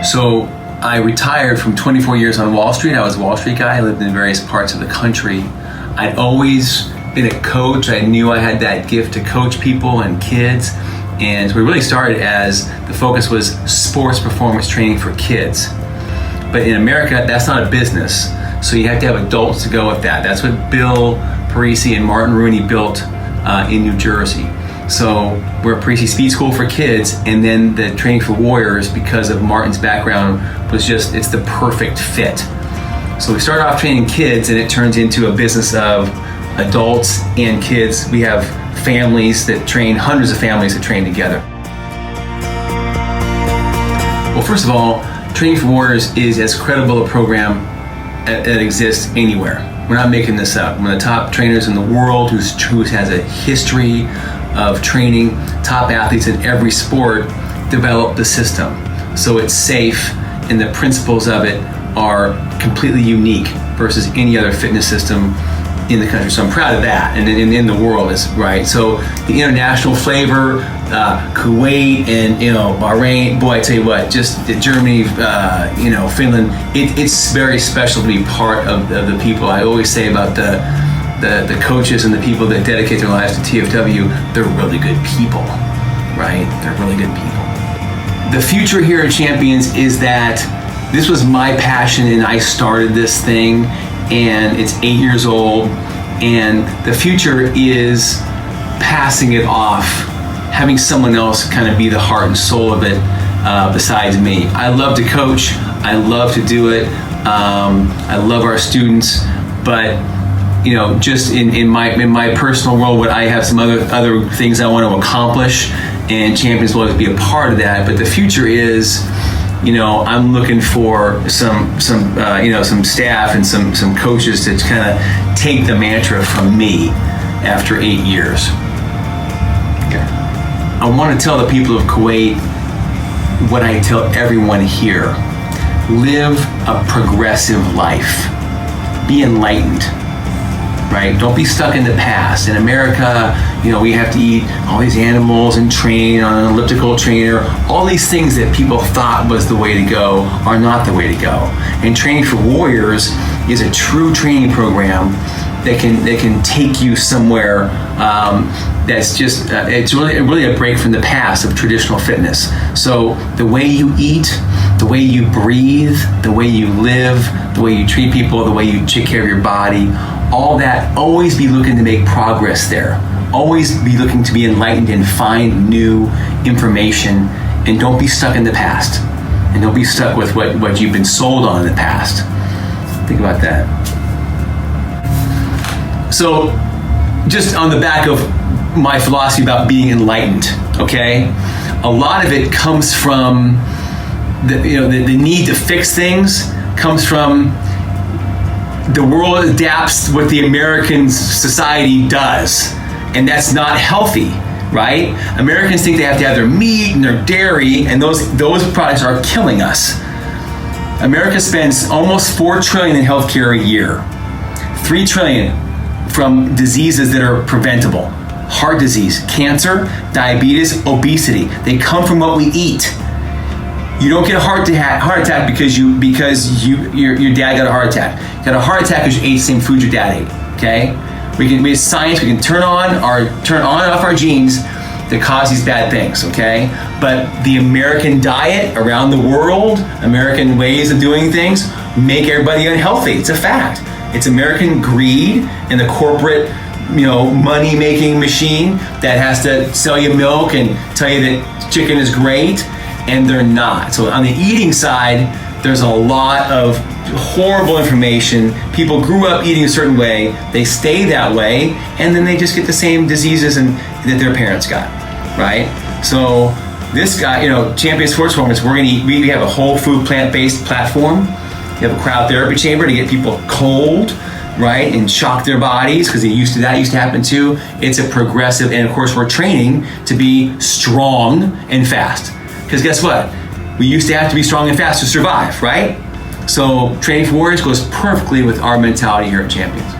So I retired from 24 years on Wall Street. I was a Wall Street guy. I lived in various parts of the country. I'd always been a coach. I knew I had that gift to coach people and kids. And we really started as the focus was sports performance training for kids. But in America, that's not a business. So you have to have adults to go with that. That's what Bill Parisi and Martin Rooney built in New Jersey. So we're a Parisi Speed School for kids, and then the training for warriors, because of Martin's background, was just, it's the perfect fit. So we started off training kids, and it turns into a business of adults and kids. We have families that train, hundreds of families that train together. Well, first of all, Training for Warriors is as credible a program that exists anywhere. We're not making this up. One of the top trainers in the world who has a history of training top athletes in every sport developed the system. So it's safe, and the principles of it are completely unique versus any other fitness system in the country. So I'm proud of that, and in the world is right. So the international flavor, Kuwait and Bahrain, boy, I tell you what, just Germany, Finland, it's very special to be part of the people. I always say about the coaches and the people that dedicate their lives to TFW, they're really good people, right? They're really good people. The future here at Champions is that this was my passion, and I started this thing, and it's 8 years old, and the future is passing it off, having someone else kind of be the heart and soul of it besides me. I love to coach, I love to do it, I love our students, but just in my personal world, what I have some other things I want to accomplish, and Champions will always be a part of that. But the future is, I'm looking for some staff and some coaches to kind of take the mantra from me after 8 years. Okay. I want to tell the people of Kuwait what I tell everyone here: live a progressive life. Be enlightened. Right? Don't be stuck in the past. In America, we have to eat all these animals and train on an elliptical trainer. All these things that people thought was the way to go are not the way to go. And Training for Warriors is a true training program that can take you somewhere that's just it's really a break from the past of traditional fitness. So the way you eat, the way you breathe, the way you live, the way you treat people, the way you take care of your body, all that, always be looking to make progress there. Always be looking to be enlightened and find new information, and don't be stuck in the past. And don't be stuck with what you've been sold on in the past. Think about that. So, just on the back of my philosophy about being enlightened, okay? A lot of it comes from the need to fix things, comes from the world adapts what the American society does, and that's not healthy, right? Americans think they have to have their meat and their dairy, and those products are killing us. America spends almost $4 trillion in healthcare a year. $3 trillion from diseases that are preventable. Heart disease, cancer, diabetes, obesity. They come from what we eat. You don't get a heart attack because your dad got a heart attack. You got a heart attack because you ate the same food your dad ate. Okay, we have science. We can turn on and off our genes that cause these bad things. Okay, but the American diet around the world, American ways of doing things, make everybody unhealthy. It's a fact. It's American greed and the corporate, money-making machine that has to sell you milk and tell you that chicken is great. And they're not. So on the eating side, there's a lot of horrible information. People grew up eating a certain way, they stay that way, and then they just get the same diseases that their parents got, right? So this guy, Champion Sports Performance, we have a whole food plant-based platform. You have a cryotherapy chamber to get people cold, right, and shock their bodies, because that used to happen too. It's a progressive, and of course we're training to be strong and fast. Because guess what? We used to have to be strong and fast to survive, right? So Training for Warriors goes perfectly with our mentality here at Champions.